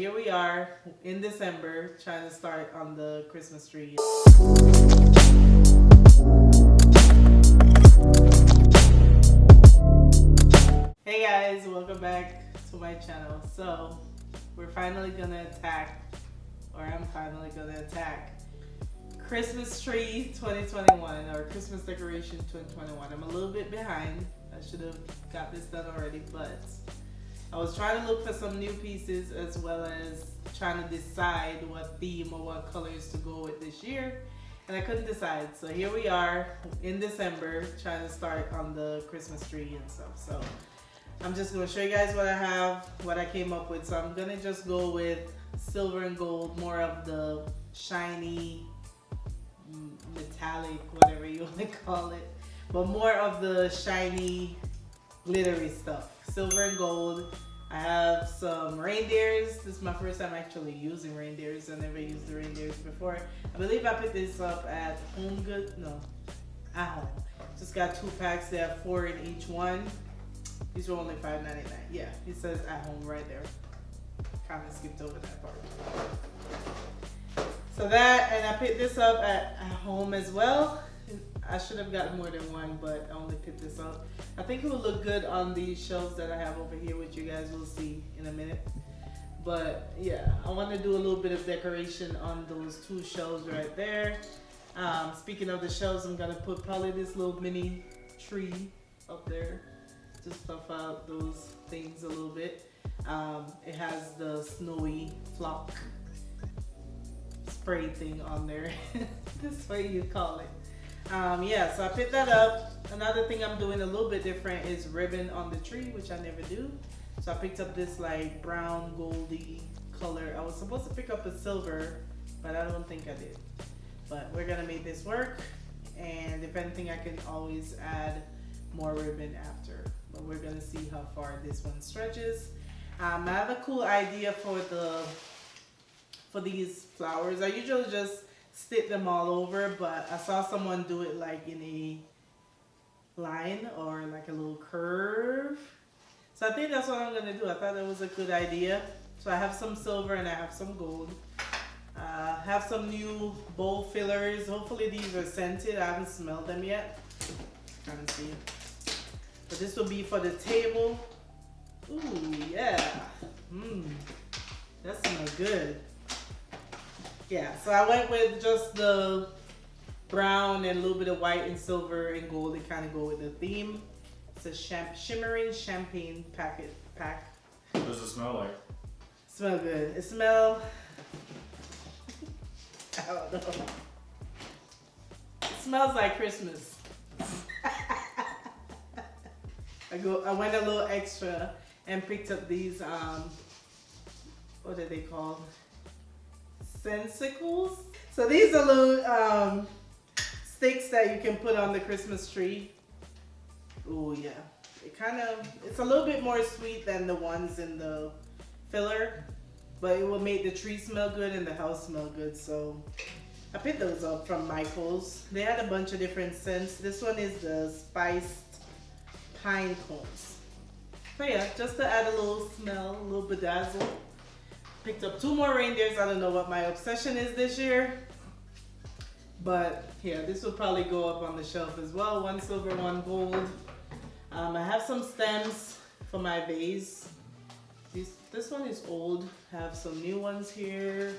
Here we are in December trying to start on the Christmas tree. Hey guys, welcome back to my channel. So we're finally gonna attack, or I'm finally gonna attack Christmas tree 2021 or Christmas decoration 2021. I'm a little bit behind. I should have got this done already, but I was trying to look for some new pieces as well as trying to decide what theme or what colors to go with this year, and I couldn't decide. So here we are in December trying to start on the Christmas tree and stuff. So I'm just going to show you guys what I have, what I came up with. So I'm going to just go with silver and gold, more of the shiny, metallic, whatever you want to call it, but more of the shiny, glittery stuff. Silver and gold. I have some reindeers. This is my first time actually using reindeers. I never used the reindeers before. I believe I picked this up at Home Goods. No, at home. Just got 2 packs. They have 4 in each one. These were only $5.99. Yeah, it says at home right there. Kind of skipped over that part. So that, and I picked this up at home as well. I should have gotten more than one, but I only picked this up. I think it will look good on these shelves that I have over here, which you guys will see in a minute. But yeah, I want to do a little bit of decoration on those 2 shelves right there. Speaking of the shelves, I'm going to put probably this little mini tree up there to stuff out those things a little bit. It has the snowy flock spray thing on there. This way you call it. Yeah, so I picked that up. Another thing I'm doing a little bit different is ribbon on the tree, which I never do. So I picked up this like brown goldy color. I was supposed to pick up a silver, but I don't think I did. But we're gonna make this work, and if anything I can always add more ribbon after. But we're gonna see how far this one stretches. I have a cool idea for these flowers. I usually just stick them all over, but I saw someone do it like in a line or like a little curve. So I think that's what I'm gonna do. I thought that was a good idea. So I have some silver and I have some gold. Have some new bowl fillers. Hopefully these are scented. I haven't smelled them yet. Can't see. But this will be for the table. Ooh, yeah. That smells good. Yeah, so I went with just the brown and a little bit of white and silver and gold to kind of go with the theme. It's a shimmering champagne pack. What does it smell like? Smell good. It smells, I don't know. It smells like Christmas. I went a little extra and picked up these, what are they called? Sensicles. So these are little sticks that you can put on the Christmas tree. Oh yeah, it's a little bit more sweet than the ones in the filler, but it will make the tree smell good and the house smell good. So I picked those up from Michael's. They had a bunch of different scents. This one is the spiced pine cones. So yeah, just to add a little smell, a little bedazzle. Picked up 2 more reindeers. I don't know what my obsession is this year, but yeah, this will probably go up on the shelf as well. 1 silver, 1 gold. I have some stems for my vase. This one is old. I have some new ones here.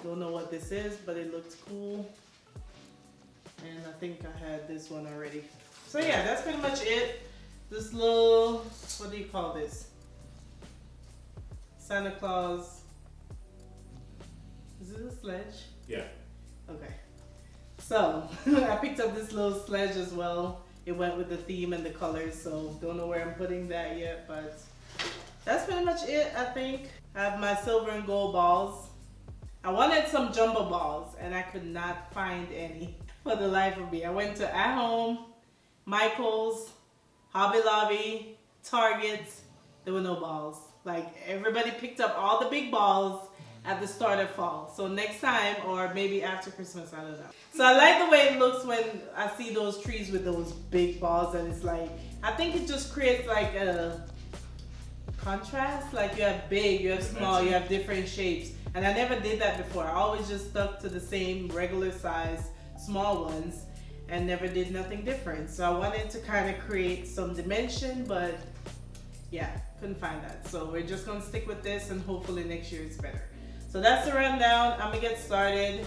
Don't know what this is, but it looks cool. And I think I had this one already. So yeah, that's pretty much it. This little, what do you call this? Santa Claus. Is it a sledge? Yeah. Okay. So I picked up this little sledge as well. It went with the theme and the colors, so don't know where I'm putting that yet, but that's pretty much it, I think. I have my silver and gold balls. I wanted some jumbo balls and I could not find any for the life of me. I went to At Home, Michael's, Hobby Lobby, Target. There were no balls. Like, everybody picked up all the big balls at the start of fall. So next time, or maybe after Christmas, I don't know. So I like the way it looks when I see those trees with those big balls, and it's like, I think it just creates like a contrast. Like you have big, you have small, you have different shapes. And I never did that before. I always just stuck to the same regular size small ones and never did nothing different. So I wanted to kind of create some dimension, but yeah, couldn't find that. So we're just gonna stick with this and hopefully next year it's better. So that's the rundown. I'm gonna get started.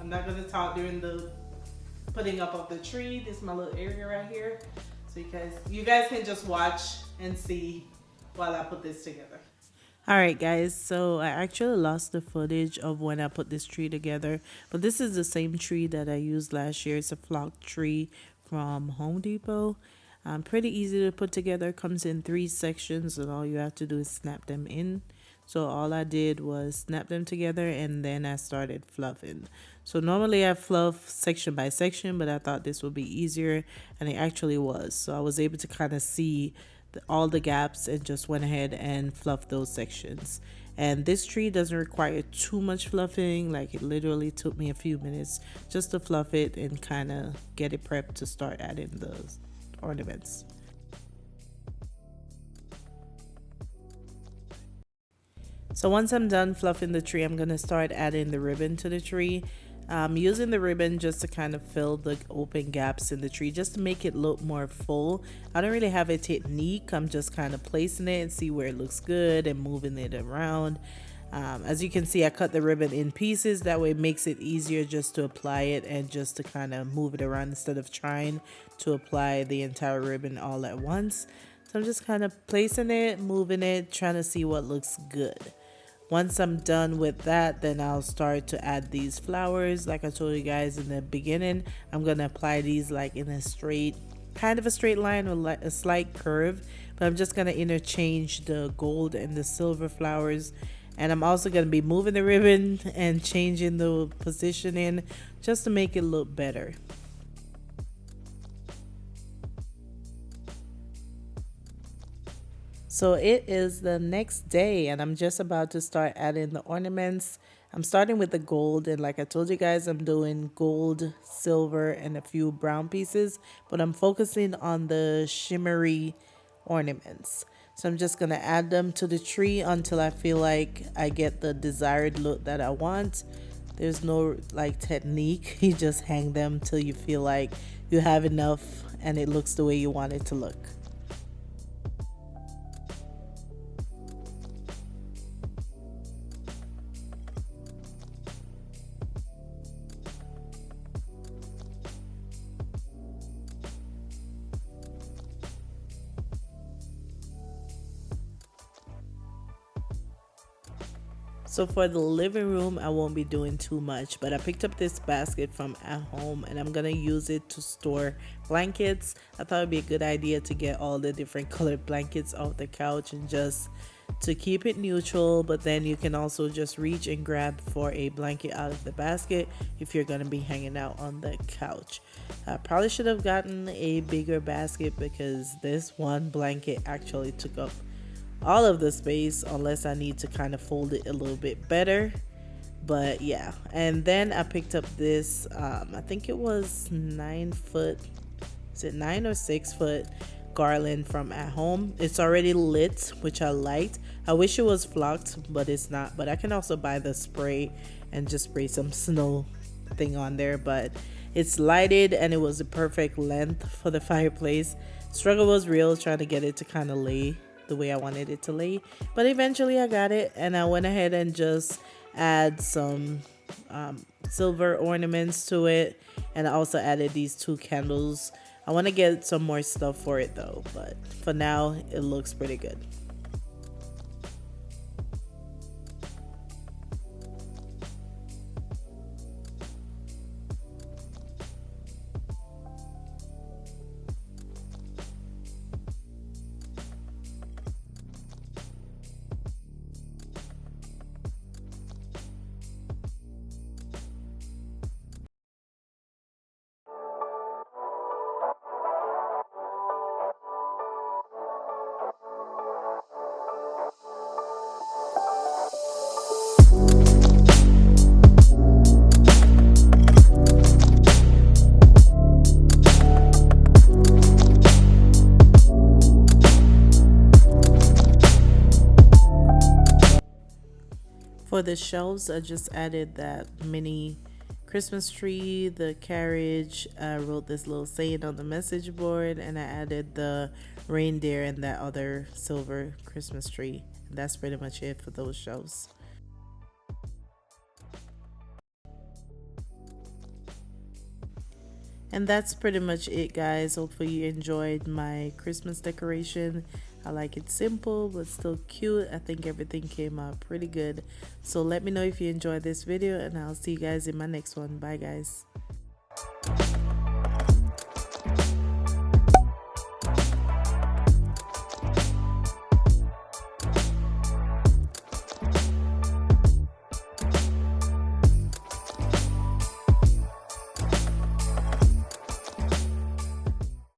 I'm not gonna talk during the putting up of the tree. This is my little area right here. So you guys can just watch and see while I put this together. All right, guys, so I actually lost the footage of when I put this tree together, but this is the same tree that I used last year. It's a flock tree from Home Depot. Pretty easy to put together, comes in 3 sections, and all you have to do is snap them in. So all I did was snap them together and then I started fluffing. So normally I fluff section by section, but I thought this would be easier, and it actually was. So I was able to kind of see all the gaps and just went ahead and fluffed those sections. And this tree doesn't require too much fluffing. Like, it literally took me a few minutes just to fluff it and kind of get it prepped to start adding the ornaments. So once I'm done fluffing the tree, I'm going to start adding the ribbon to the tree. I'm using the ribbon just to kind of fill the open gaps in the tree, just to make it look more full. I don't really have a technique. I'm just kind of placing it and see where it looks good and moving it around. As you can see, I cut the ribbon in pieces. That way it makes it easier just to apply it and just to kind of move it around instead of trying to apply the entire ribbon all at once. So I'm just kind of placing it, moving it, trying to see what looks good. Once I'm done with that, then I'll start to add these flowers. Like I told you guys in the beginning, I'm going to apply these like in a straight, kind of a straight line or like a slight curve. But I'm just going to interchange the gold and the silver flowers. And I'm also going to be moving the ribbon and changing the positioning just to make it look better. So it is the next day and I'm just about to start adding the ornaments. I'm starting with the gold, and like I told you guys, I'm doing gold, silver, and a few brown pieces, but I'm focusing on the shimmery ornaments. So I'm just going to add them to the tree until I feel like I get the desired look that I want. There's no like technique. You just hang them till you feel like you have enough and it looks the way you want it to look. So for the living room, I won't be doing too much, but I picked up this basket from at home and I'm gonna use it to store blankets. I thought it'd be a good idea to get all the different colored blankets off the couch and just to keep it neutral, but then you can also just reach and grab for a blanket out of the basket if you're gonna be hanging out on the couch. I probably should have gotten a bigger basket because this one blanket actually took up all of the space, unless I need to kind of fold it a little bit better. But yeah, and then I picked up this I think it was 9 foot, is it 9 or 6 foot garland from at home. It's already lit, which I liked. I wish it was flocked, but it's not. But I can also buy the spray and just spray some snow thing on there. But it's lighted and it was the perfect length for the fireplace. Struggle was real trying to get it to kind of lay the way I wanted it to lay, but eventually I got it, and I went ahead and just add some silver ornaments to it, and I also added these 2 candles. I want to get some more stuff for it though, but for now it looks pretty good. For the shelves, I just added that mini Christmas tree, the carriage. I wrote this little saying on the message board, and I added the reindeer and that other silver Christmas tree. That's pretty much it for those shelves. And that's pretty much it, guys. Hopefully you enjoyed my Christmas decoration. I like it simple but still cute. I think everything came out pretty good. So let me know if you enjoyed this video, and I'll see you guys in my next one. Bye, guys.